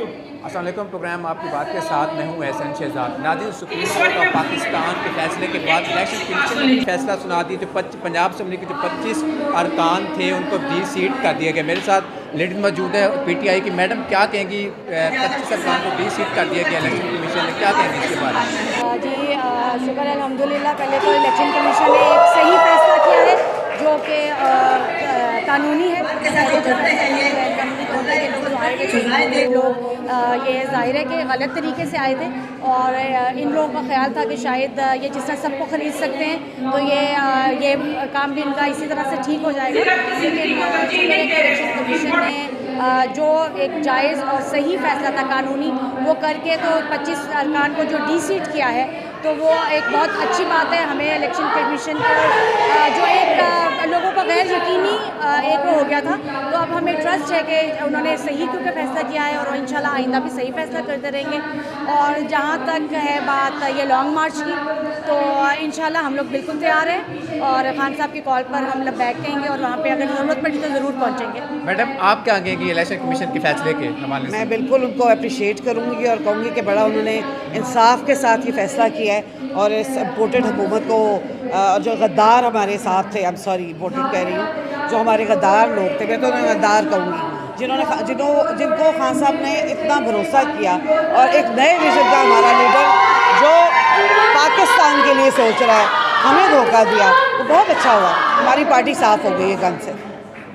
अस्सलाम वालेकुम। प्रोग्राम आपकी बात के साथ मैं हूँ एहसन शहजाद। नाज़रीन, सुप्रीम कोर्ट ऑफ पाकिस्तान के फैसले के बाद इलेक्शन कमीशन ने फैसला सुना दी। जो पंजाब असम्बली के जो 25 अरकान थे उनको सीट कर दिया गया। मेरे साथ लेडीज मौजूद है PTI की। मैडम, क्या कहेंगी? 25 अरकान को सीट कर दिया गया इलेक्शन कमीशन ने, क्या कहेंगे इसके बारे में? जी शुक्र है अल्हम्दुलिल्लाह। पहले तो इलेक्शन कमीशन ने एक सही फैसला किया है जो कि कानूनी है। लोग ये ज़ाहिर है कि गलत तरीके से आए थे और इन लोगों का ख्याल था कि शायद ये जिस तरह सबको ख़रीद सकते हैं तो ये काम भी इनका इसी तरह से ठीक हो जाएगा। लेकिन इलेक्शन कमीशन ने जो एक जायज़ और सही फैसला था कानूनी, वो करके तो 25 अरकान को जो सीट किया है तो वो एक बहुत अच्छी बात है। हमें इलेक्शन कमीशन को जो एक लोगों का गैर यकीनी एक वो हो गया था, तो अब हमें ट्रस्ट है कि उन्होंने सही क्योंकि फैसला किया है और इंशाल्लाह आइंदा भी सही फैसला करते रहेंगे। और जहाँ तक है बात ये लॉन्ग मार्च की, तो इंशाल्लाह हम लोग बिल्कुल तैयार हैं और खान साहब की कॉल पर हम लोग बैठ कहेंगे और वहाँ पर अगर ज़रूरत पड़ी तो ज़रूर पहुँचेंगे। मैडम, आप क्या कहेंगी इलेक्शन कमीशन के फैसले के हवाले से? मैं बिल्कुल उनको अप्रिशिएट करूँगी और कहूँगी कि बड़ा उन्होंने इंसाफ के साथ ये फैसला किया है और इस इम्पोर्टेड हुकूमत को जो गद्दार हमारे साथ थे, इम्पोर्टेड कह रही हूँ, जो हमारे गद्दार लोग थे, मैं तो उन्हें गद्दार कहूँगी, जिनको खान साहब ने इतना भरोसा किया और एक नए विजन का हमारा लीडर जो पाकिस्तान के लिए सोच रहा है, हमें धोखा दिया, तो बहुत अच्छा हुआ। हमारी पार्टी साफ़ हो गई है गन से।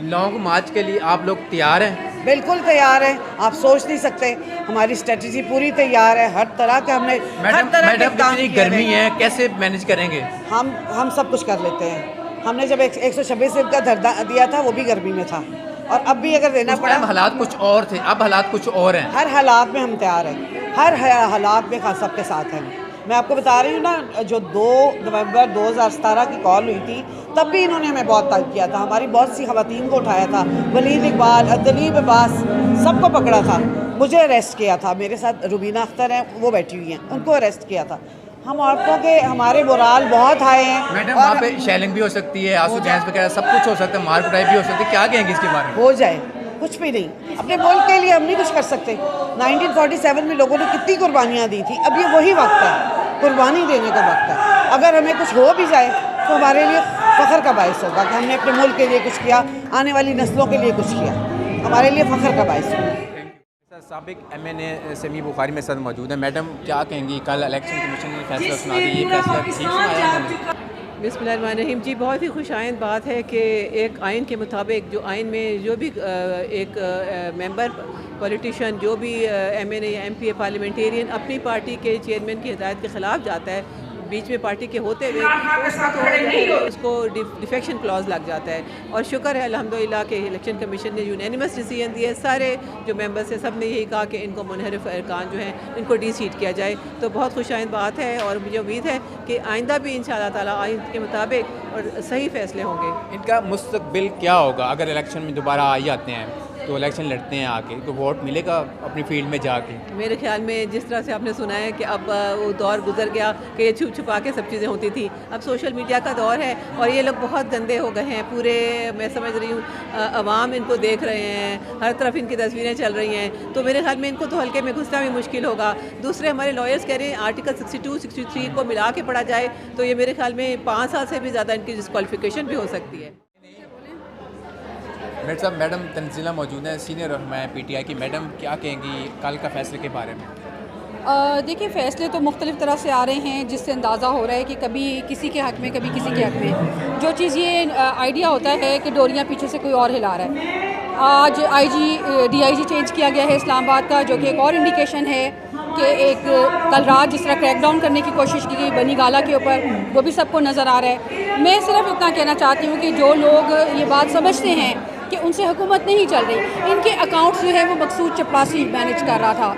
लॉन्ग मार्च के लिए आप लोग तैयार हैं? बिल्कुल तैयार है। आप सोच नहीं सकते, हमारी स्ट्रेटजी पूरी तैयार है। हर तरह के हमने मैडम, इतनी गर्मी है, कैसे मैनेज करेंगे? हम सब कुछ कर लेते हैं। हमने जब 126 दिन का धरना दिया था वो भी गर्मी में था और अब भी अगर देना पड़ा। हालात कुछ और थे, अब हालात कुछ और हैं। हर हालात में हम तैयार हैं, हर हालात में खान साहब के साथ हैं। मैं आपको बता रही हूँ ना, जो 2 नवंबर 2017 की कॉल हुई थी तब भी इन्होंने हमें बहुत तंग किया था। हमारी बहुत सी ख़वातीन को उठाया था, वलीद इकबाल, अदलीब अब्बास, सबको पकड़ा था। मुझे अरेस्ट किया था, मेरे साथ रुबीना अख्तर हैं, वो बैठी हुई हैं, उनको अरेस्ट किया था। हम औरतों के हमारे मोराल बहुत हाई हैं। मैडम, वहाँ पे शेलिंग भी हो सकती है, आंसू गैस वगैरह सब कुछ हो सकता है, मार कुटाई भी हो सकती है, क्या कहेंगे इसके बारे में? हो जाए, कुछ भी नहीं। अपने मुल्क के लिए हम नहीं कुछ कर सकते। 1947 में लोगों ने कितनी कुर्बानियाँ दी थी, अब ये वही वक्त है, कुर्बानी देने का वक्त है। अगर हमें कुछ हो भी जाए तो हमारे लिए फ़ख्र का बायस होगा कि हमने अपने मुल्क के लिए कुछ किया, आने वाली नस्लों के लिए कुछ किया, हमारे लिए फ़ख्र का बायस होगा। साबिक MNA सेमी बुखारी में साथ मौजूद है। मैडम, क्या कहेंगी? कल इलेक्शन कमीशन ने फैसला सुना दिया, ये फैसला ठीक सुनाया उन्होंने? बिस्मिल्लाहिर्रहमानिर्रहीम जी, बहुत ही खुशाइंद बात है कि एक आइन के मुताबिक जो आइन में जो भी एक मेंबर पॉलिटिशियन जो भी MNA या MPA पार्लियामेंटेरियन अपनी पार्टी के चेयरमैन की हिदायत के ख़िलाफ़ जाता है बीच में पार्टी के होते हुए, उसको डिफेक्शन क्लॉज लग जाता है। और शुक्र है अल्हम्दुलिल्लाह के इलेक्शन कमीशन ने यूनैनिमस डिसीजन दिए। सारे जो मेंबर्स हैं सब ने यही कहा कि इनको मुनहरिफ अरकान जो हैं इनको सीट किया जाए, तो बहुत खुशाइंद बात है और मुझे उम्मीद है कि आइंदा भी इंशाअल्लाह ताला आइन के मुताबिक और सही फैसले होंगे। इनका मुस्तकबिल क्या होगा अगर इलेक्शन में दोबारा आ जाते हैं तो? इलेक्शन लड़ते हैं आके तो वोट मिलेगा अपनी फील्ड में जाके? मेरे ख्याल में जिस तरह से आपने सुना है कि अब वो दौर गुजर गया कि ये छुप छुपा के सब चीज़ें होती थी, अब सोशल मीडिया का दौर है और ये लोग बहुत गंदे हो गए हैं पूरे। मैं समझ रही हूँ अवाम इनको देख रहे हैं, हर तरफ इनकी तस्वीरें चल रही हैं, तो मेरे ख्याल में इनको तो हल्के में घुसना भी मुश्किल होगा। दूसरे हमारे लॉयर्स कह रहे हैं आर्टिकल 62, 63 को मिला के पढ़ा जाए तो ये मेरे ख्याल में 5 साल से भी ज़्यादा इनकी डिस्क्वालिफिकेशन भी हो सकती है। मेरे साथ मैडम तंजीला मौजूद हैं, सीनियर रहनुमा PTI की। मैडम, क्या कहेंगी कल का फैसले के बारे में? देखिए, फ़ैसले तो मुख्तलिफ़ तरह से आ रहे हैं जिससे अंदाज़ा हो रहा है कि कभी किसी के हक़ में कभी किसी के हक़ में। जो चीज़ ये आइडिया होता है कि डोरियाँ पीछे से कोई और हिला रहा है। आज DIG चेंज किया गया है इस्लामाबाद का, जो कि एक और इंडिकेशन है कि एक कल रात जिस तरह क्रैकडाउन करने की कोशिश की गई बनी गाला के ऊपर, वो भी सबको नज़र आ रहा है। मैं सिर्फ इतना कहना चाहती हूँ कि जो लोग ये बात समझते हैं कि उनसे हुकूमत नहीं चल रही, इनके अकाउंट्स जो है वो मकसूद चपरासी मैनेज कर रहा था,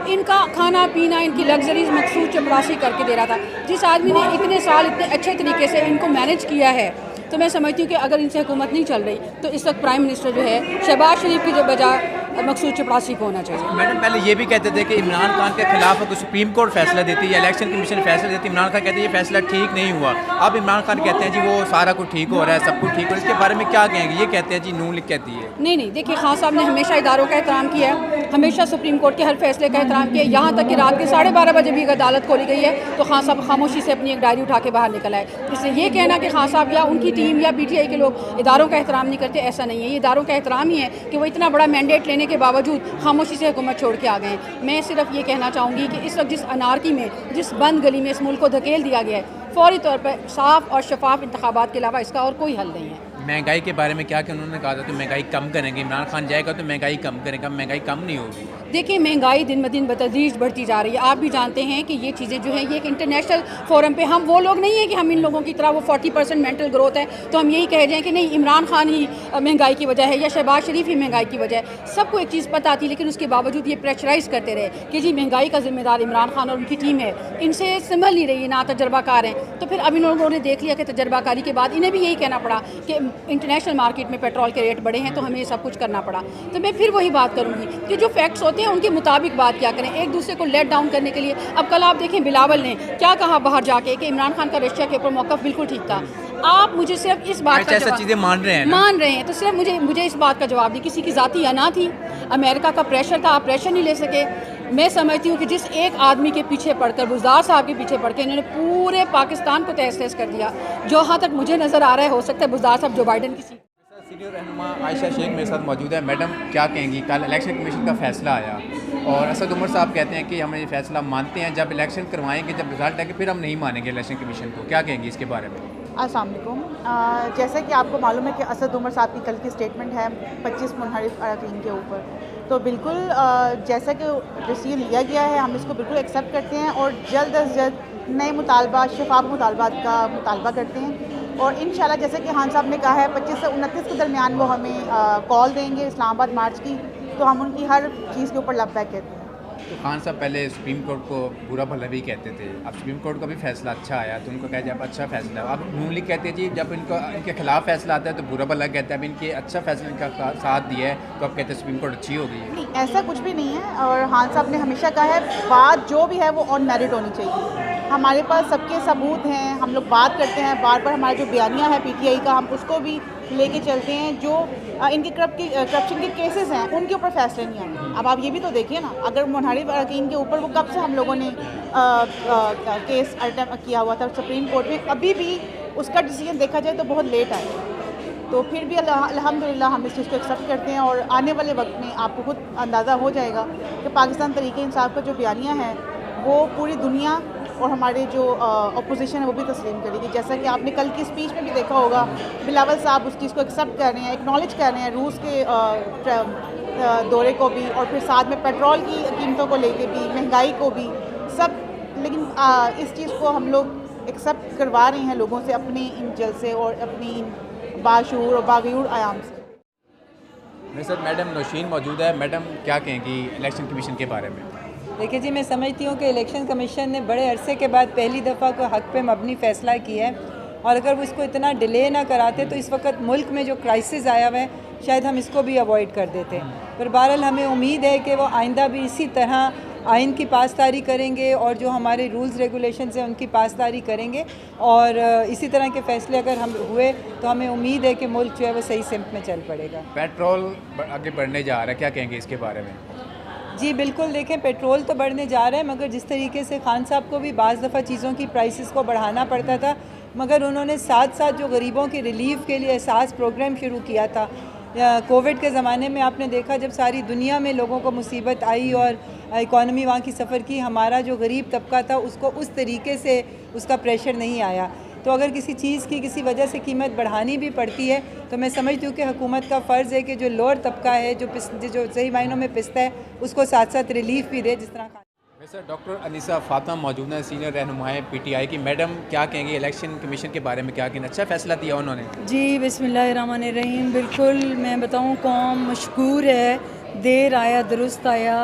इनका खाना पीना इनकी लग्जरीज मकसूद चपरासी करके दे रहा था। जिस आदमी ने इतने साल इतने अच्छे तरीके से इनको मैनेज किया है, तो मैं समझती हूँ कि अगर इनसे हुकूमत नहीं चल रही तो इस वक्त प्राइम मिनिस्टर जो है शहबाज शरीफ की जो बजाय मकसूद चपड़ासी को होना चाहिए। मैडम पहले ये भी कहते थे कि इमरान खान के खिलाफ अगर सुप्रीम कोर्ट फैसला देती है या इलेक्शन कमीशन फैसला देती है, इमरान खान कहते हैं ये फैसला ठीक नहीं हुआ। अब इमरान खान कहते हैं जी वो सारा कुछ ठीक हो रहा है, सब कुछ ठीक हो रहा है, इसके बारे में क्या कहेंगे? ये कहते हैं जी नून लीग कहती है। नहीं, देखिए खान साहब ने हमेशा इदारों का एहतराम किया है, हमेशा सुप्रीम कोर्ट के हर फैसले का एहतराम किया, यहाँ तक कि रात के 12:30 बजे भी अदालत खोली गई है तो खान साहब खामोशी से अपनी एक डायरी उठा के बाहर निकल आए। इसलिए ये कहना कि खान साहब या उनकी टीम या PTI के लोग इदारों का एहतराम नहीं करते, ऐसा नहीं है। ये इदारों का एहतराम ही है कि वो इतना बड़ा मैंडेट लेने के बावजूद खामोशी से हुकूमत छोड़ के आ गए हैं। मैं सिर्फ ये कहना चाहूँगी कि इस वक्त जिस अनारकी में, जिस बंद गली में इस मुल्क को धकेल दिया गया है, फौरी तौर पर साफ और शफाफ इंतखाबात के अलावा इसका और कोई हल नहीं है। महंगाई के बारे में क्या कि उन्होंने कहा था कि महंगाई कम करेंगे, इमरान खान जाएगा तो महंगाई कम करेगा, महंगाई कम नहीं होगी। देखिए महंगाई दिन ब दिन बतदरीज बढ़ती जा रही है। आप भी जानते हैं कि ये चीज़ें जो हैं ये एक इंटरनेशनल फोरम पे, हम वो लोग नहीं हैं कि हम इन लोगों की तरह वो 40% मेंटल ग्रोथ है तो हम यही कह जाएं कि नहीं इमरान खान ही महंगाई की वजह है या शहबाज शरीफ ही महंगाई की वजह है। सबको एक चीज़ पता आती, लेकिन उसके बावजूद ये प्रेशराइज करते रहे कि जी महंगाई का जिम्मेदार इमरान खान और उनकी टीम है, इनसे संभल नहीं रही है, ना तजर्बाकार हैं। तो फिर अब इन लोगों ने देख लिया कि तजर्बाकारी के बाद इन्हें भी यही कहना पड़ा कि इंटरनेशनल मार्केट में पेट्रोल के रेट बढ़े हैं तो हमें सब कुछ करना पड़ा। तो मैं फिर वही बात करूँगी कि जो फैक्ट्स होते हैं उनके मुताबिक बात क्या करें, एक दूसरे को लेट डाउन करने के लिए। अब कल आप देखें बिलावल ने क्या कहा बाहर जाके कि इमरान खान का रशिया के ऊपर मौक़िफ़ बिल्कुल ठीक था। आप मुझे सिर्फ इस बात का जवाब, चीज़ें मान रहे हैं तो सिर्फ मुझे इस बात का जवाब दी, किसी की ज़ाती अना थी, अमेरिका का प्रेशर था, आप प्रेशर नहीं ले सके। मैं समझती हूँ कि जिस एक आदमी के पीछे पड़कर, बुज़दार साहब के पीछे पड़ के इन्होंने पूरे पाकिस्तान को तहस-नहस कर दिया। जहाँ तक मुझे नज़र आ रहा है हो सकता है बुज़दार साहब जो बाइडन की सीनियर रहनुमा आयशा शेख मेरे साथ मौजूद है। मैडम क्या कहेंगी, कल इलेक्शन कमीशन का फैसला आया और असद उमर साहब कहते हैं कि हम ये फैसला मानते हैं, जब इलेक्शन करवाएंगे, जब रिजल्ट आएगा फिर हम नहीं मानेंगे इलेक्शन कमीशन को। क्या कहेंगी इसके बारे में? अस्सलाम वालेकुम। जैसा कि आपको मालूम है कि असद उमर साहब की कल की स्टेटमेंट है 25 मुनहरिफ अरकान के ऊपर, तो बिल्कुल जैसा कि डिसीजन लिया गया है हम इसको बिल्कुल एक्सेप्ट करते हैं और जल्द अज जल्द नए मुतालबा, शफाफ मुतालबात का मुतालबा करते हैं। और इंशाल्लाह जैसे कि खान साहब ने कहा है 25 से 29 के दरमियान वो हमें कॉल देंगे इस्लामाबाद मार्च की, तो हम उनकी हर चीज़ के ऊपर लबैक कहते हैं। तो खान साहब पहले सुप्रीम कोर्ट को बुरा भला भी कहते थे, अब सुप्रीम कोर्ट का भी फैसला अच्छा आया तो उनको कहा जब अच्छा फैसला, अब नून लीग कहते हैं जी जब इनके खिलाफ फैसला आता है तो बुरा भला कहता है। अब इनके अच्छा फैसला इनका साथ दिया है तो अब कहते हैं सुप्रीम कोर्ट अच्छी हो गई है। नहीं, ऐसा कुछ भी नहीं है। और खान साहब ने हमेशा कहा है बात जो भी है वो ऑन मेरिट होनी चाहिए। हमारे पास सबके सबूत हैं, हम लोग बात करते हैं बार बार, हमारा जो बयानिया है PTI का हम उसको भी लेके चलते हैं। जो इनके करप्शन के केसेस हैं उनके ऊपर फैसले नहीं आए। अब आप ये भी तो देखिए ना, अगर मुनहरिफ अरकान के ऊपर वो कब से हम लोगों ने केस अटेम्प्ट किया हुआ था सुप्रीम कोर्ट में, अभी भी उसका डिसीजन देखा जाए तो बहुत लेट आया। तो फिर भी अल्हम्दुलिल्लाह हम इस चीज़ को एक्सेप्ट करते हैं और आने वाले वक्त में आपको खुद अंदाज़ा हो जाएगा कि पाकिस्तान तहरीक इंसाफ का जो बयानिया है वो पूरी दुनिया और हमारे जो अपोजिशन है वो भी तस्लीम करेगी। जैसा कि आपने कल की स्पीच में भी देखा होगा, बिलावल साहब उस चीज़ को एक्सेप्ट कर रहे हैं, एक्नॉलेज कर रहे हैं रूस के दौरे को भी और फिर साथ में पेट्रोल की कीमतों को लेके भी, महंगाई को भी सब। लेकिन इस चीज़ को हम लोग एक्सेप्ट करवा रहे हैं लोगों से अपने इन जलसे और अपनी इन बाशूर और बागयूर आयाम से। मेरे साथ मैडम नौशीन मौजूद है। मैडम क्या कहेंगी इलेक्शन कमीशन के बारे में? देखिए जी, मैं समझती हूँ कि इलेक्शन कमीशन ने बड़े अरसे के बाद पहली दफ़ा को हक़ पे मबनी फ़ैसला किया है और अगर वो इसको इतना डिले ना कराते तो इस वक्त मुल्क में जो क्राइसिस आया हुआ है शायद हम इसको भी अवॉइड कर देते। पर बहरहाल हमें उम्मीद है कि वो आइंदा भी इसी तरह आइन की पासदारी करेंगे और जो हमारे रूल्स रेगुलेशंस हैं उनकी पासदारी करेंगे और इसी तरह के फ़ैसले अगर हम हुए तो हमें उम्मीद है कि मुल्क जो है वो सही सिमत में चल पड़ेगा। पेट्रोल आगे बढ़ने जा रहा है, क्या कहेंगे इसके बारे में? जी बिल्कुल, देखें पेट्रोल तो बढ़ने जा रहा है मगर जिस तरीके से खान साहब को भी बाज़ दफ़ा चीज़ों की प्राइसेस को बढ़ाना पड़ता था, मगर उन्होंने साथ साथ जो गरीबों की रिलीफ के लिए एहसास प्रोग्राम शुरू किया था। कोविड के ज़माने में आपने देखा जब सारी दुनिया में लोगों को मुसीबत आई और इकॉनमी वहाँ की सफ़र की, हमारा जो गरीब तबका था उसको उस तरीके से उसका प्रेशर नहीं आया। तो अगर किसी चीज़ की किसी वजह से कीमत बढ़ानी भी पड़ती है तो मैं समझती हूँ कि हुकूमत का फ़र्ज़ है कि जो लोअर तबका है जो सही मायनों में पिसता है उसको साथ साथ रिलीफ भी दे। जिस तरह वैसे डॉक्टर अनीसा फातिमा मौजूद हैं, सीनियर रहनुमाए PTI की। मैडम क्या कहेंगे इलेक्शन कमीशन के बारे में? क्या कहेंगे, अच्छा फ़ैसला दिया उन्होंने? जी बिस्मिल्लाहिर्रहमानिर्रहीम। बिल्कुल मैं बताऊँ कौम मशकूर है, देर आया दुरुस्त आया।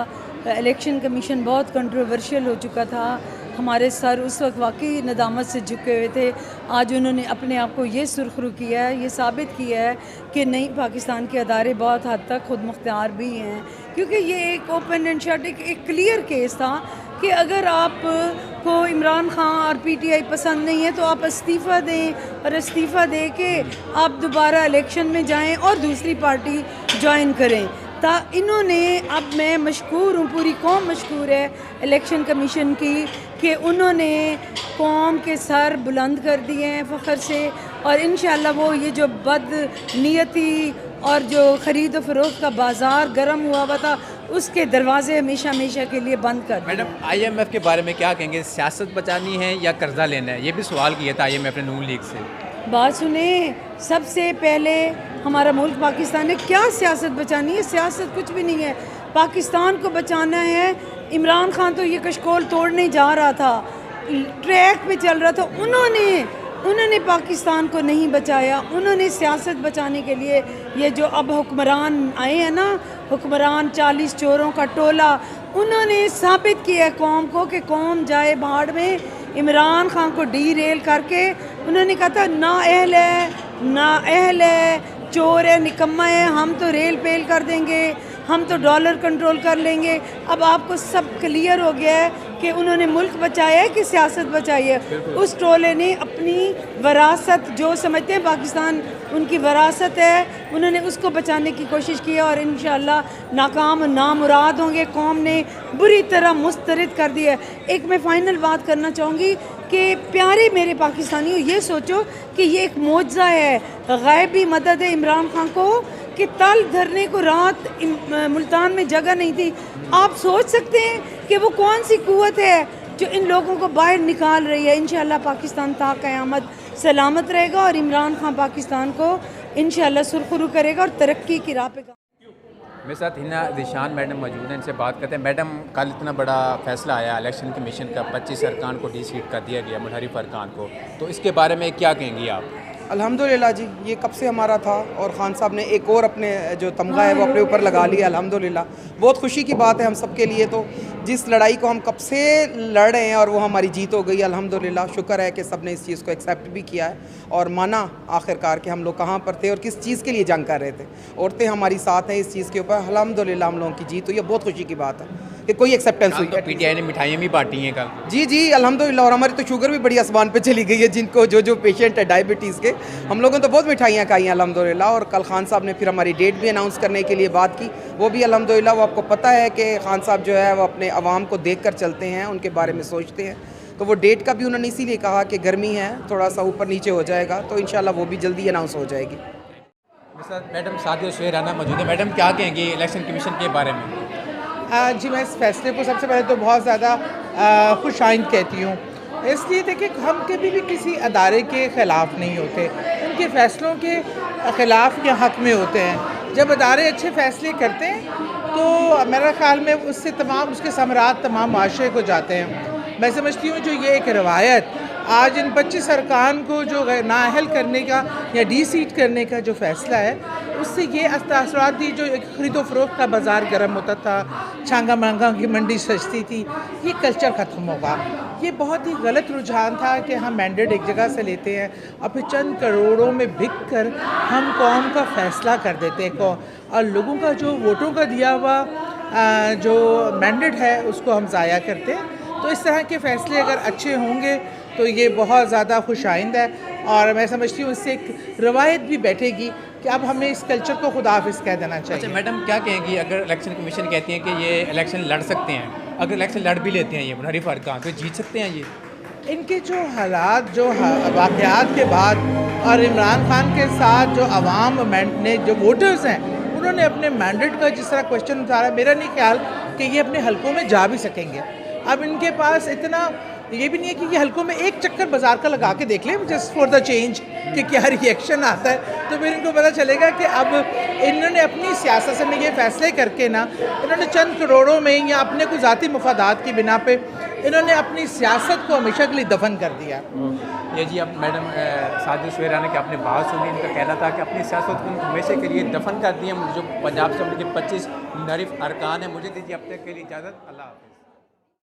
इलेक्शन कमीशन बहुत कंट्रोवर्शियल हो चुका था, हमारे सर उस वक्त वाकई नदामत से झुके हुए थे। आज उन्होंने अपने आप को ये सुरखरू किया है, ये साबित किया है कि नहीं, पाकिस्तान के अदारे बहुत हद तक खुद मुख्तियार भी हैं, क्योंकि ये एक ओपन एंड शट एक क्लियर केस था कि अगर आप को इमरान खान और पीटीआई पसंद नहीं है तो आप इस्तीफ़ा दें, और इस्तीफ़ा दे के आप दोबारा इलेक्शन में जाएं और दूसरी पार्टी ज्वाइन करें। इन्होंने, अब मैं मशकूर हूँ, पूरी कौम मशकूर है इलेक्शन कमीशन की कि उन्होंने कौम के सर बुलंद कर दिए हैं फ़ख्र से, और इंशाअल्लाह वो ये जो बदनीयती और जो ख़रीद व फ़रोख्त का बाज़ार गर्म हुआ हुआ था उसके दरवाजे हमेशा हमेशा के लिए बंद कर दिए। मैडम, IMF के बारे में क्या कहेंगे? सियासत बचानी है या कर्जा लेना है? ये भी सवाल किया था IMF ने नून लीग से। बात सुने, सबसे पहले हमारा मुल्क पाकिस्तान है, क्या सियासत बचानी है? सियासत कुछ भी नहीं है, पाकिस्तान को बचाना है। इमरान खान तो ये कशकोल तोड़ने जा रहा था, ट्रैक पे चल रहा था, उन्होंने पाकिस्तान को नहीं बचाया। उन्होंने सियासत बचाने के लिए ये जो अब हुक्मरान आए हैं ना, हुक्मरान 40 चोरों का टोला, उन्होंने साबित किया कौम को कि कौम जाए भाड़ में। इमरान खान को डीरेल करके उन्होंने कहा था ना अहल है, चोर है, निकम्मा है, हम तो रेल पेल कर देंगे, हम तो डॉलर कंट्रोल कर लेंगे। अब आपको सब क्लियर हो गया है कि उन्होंने मुल्क बचाया है कि सियासत बचाई है। उस टोले ने अपनी वरासत, जो समझते हैं पाकिस्तान उनकी वरासत है, उन्होंने उसको बचाने की कोशिश की है, और इंशाअल्लाह नाकाम नामुराद होंगे। कौम ने बुरी तरह मुस्तरद कर दिया है। एक मैं फ़ाइनल बात करना चाहूँगी कि प्यारे मेरे पाकिस्तानियों, ये सोचो कि ये एक मौजज़ा है, ग़ैबी मदद है इमरान खान को कि तल धरने को रात मुल्तान में जगह नहीं थी। आप सोच सकते हैं कि वो कौन सी कुव्वत है जो इन लोगों को बाहर निकाल रही है। इंशाअल्लाह पाकिस्तान ता क़यामत सलामत रहेगा और इमरान खान पाकिस्तान को इंशाअल्लाह सुरखरू करेगा और तरक्की की राह पे। मेरे साथ हिना ज़ीशान मैडम मौजूद हैं, इनसे बात करते हैं। मैडम, कल इतना बड़ा फैसला आया इलेक्शन कमीशन का, 25 अरकान को डी-सीट कर दिया गया, मुनहरिफ अरकान को, तो इसके बारे में क्या कहेंगी आप? अल्हम्दुलिल्लाह जी, ये कब से हमारा था, और ख़ान साहब ने एक और अपने जो तमगा है वो अपने ऊपर लगा लिया। अल्हम्दुलिल्लाह बहुत खुशी की बात है हम सब के लिए। तो जिस लड़ाई को हम कब से लड़ रहे हैं और वो हमारी जीत हो गई, अल्हम्दुलिल्लाह शुक्र है कि सब ने इस चीज़ को एक्सेप्ट भी किया है और माना आखिरकार कि हम लोग कहाँ पर थे और किस चीज़ के लिए जंग कर रहे थे। औरतें हमारी साथ हैं इस चीज़ के ऊपर, अल्हम्दुलिल्लाह हम लोगों की जीत हुई है। बहुत खुशी की बात है कि कोई एक्सेप्टेंस हुई। तो PTI ने मिठाइयाँ भी बांटी हैं कल। जी अल्हम्दुलिल्लाह, और हमारी तो शुगर भी बड़ी आसमान पे चली गई है। जिनको जो पेशेंट है डायबिटीज़ के, हम लोगों ने तो बहुत मिठाइयाँ खाई हैं अल्हम्दुलिल्लाह। और कल खान साहब ने फिर हमारी डेट भी अनाउंस करने के लिए बात की, वो भी अल्हम्दुलिल्लाह। वो आपको पता है कि खान साहब जो है वो अपने अवाम को देख कर चलते हैं, उनके बारे में सोचते हैं। तो वो डेट का भी उन्होंने इसीलिए कहा कि गर्मी है, थोड़ा सा ऊपर नीचे हो जाएगा, तो इंशाल्लाह वो भी जल्दी अनाउंस हो जाएगी। मैडम सादिया शेराना मौजूद है। मैडम, क्या कहेंगे इलेक्शन कमीशन के बारे में? जी, मैं इस फैसले को सबसे पहले तो बहुत ज़्यादा खुश आइंद कहती हूँ। इसलिए देखिए, हम कभी भी किसी अदारे के ख़िलाफ़ नहीं होते, उनके फ़ैसलों के ख़िलाफ़ या हक़ में होते हैं। जब अदारे अच्छे फ़ैसले करते हैं तो मेरा ख़्याल में उससे तमाम उसके समरात तमाम माशरे को जाते हैं। मैं समझती हूँ जो ये एक रवायत आज इन 25 अरकान को जो नाअहल करने का या डी-सीट करने का जो फ़ैसला है, उससे ये असरात दी। जो एक ख़रीदो फ़रोख्त का बाज़ार गर्म होता था, छांगा महंगा की मंडी सस्ती थी, ये कल्चर ख़त्म होगा। ये बहुत ही गलत रुझान था कि हम मैंडेट एक जगह से लेते हैं और फिर चंद करोड़ों में बिक कर हम कौम का फ़ैसला कर देते हैं, और लोगों का जो वोटों का दिया हुआ जो मैंडेट है उसको हम ज़ाया करते हैं। तो इस तरह के फ़ैसले अगर अच्छे होंगे तो ये बहुत ज़्यादा खुश आइंद है, और मैं समझती हूँ इससे एक रवायत भी बैठेगी कि अब हमें इस कल्चर को खुदाफिज कह देना चाहिए। अच्छा मैडम, क्या कहेंगी अगर इलेक्शन कमीशन कहती हैं कि ये इलेक्शन लड़ सकते हैं, अगर इलेक्शन लड़ भी लेते हैं ये मुनहरिफ अरकान, तो जीत सकते हैं ये? इनके जो हालात, जो वाक़यात के बाद और इमरान खान के साथ जो अवाम ने, जो वोटर्स हैं, उन्होंने अपने मैंडेट का जिस तरह क्वेश्चन उतारा, मेरा नहीं ख्याल कि ये अपने हलकों में जा भी सकेंगे। अब इनके पास इतना ये भी नहीं है कि ये हलकों में एक चक्कर बाज़ार का लगा के देख लें जस्ट फॉर द चेंज कि क्या रिएक्शन आता है, तो फिर इनको पता चलेगा कि अब इन्होंने अपनी सियासत में ये फैसले करके ना, इन्होंने चंद करोड़ों में या अपने को ज़ाती मफादात की बिना पे इन्होंने अपनी सियासत को हमेशा के लिए दफन कर दिया। ये जी, अब मैडम सादिया शेराना की आपने बात सुनी, इनका कहना था कि अपनी सियासत को हमेशा के लिए दफन कर दिया। जो पंजाब असेंबली के 25 मुनहरिफ अरकान हैं। मुझे दीजिए अब तक के लिए इजाज़त। अल्लाह हाफ़िज़।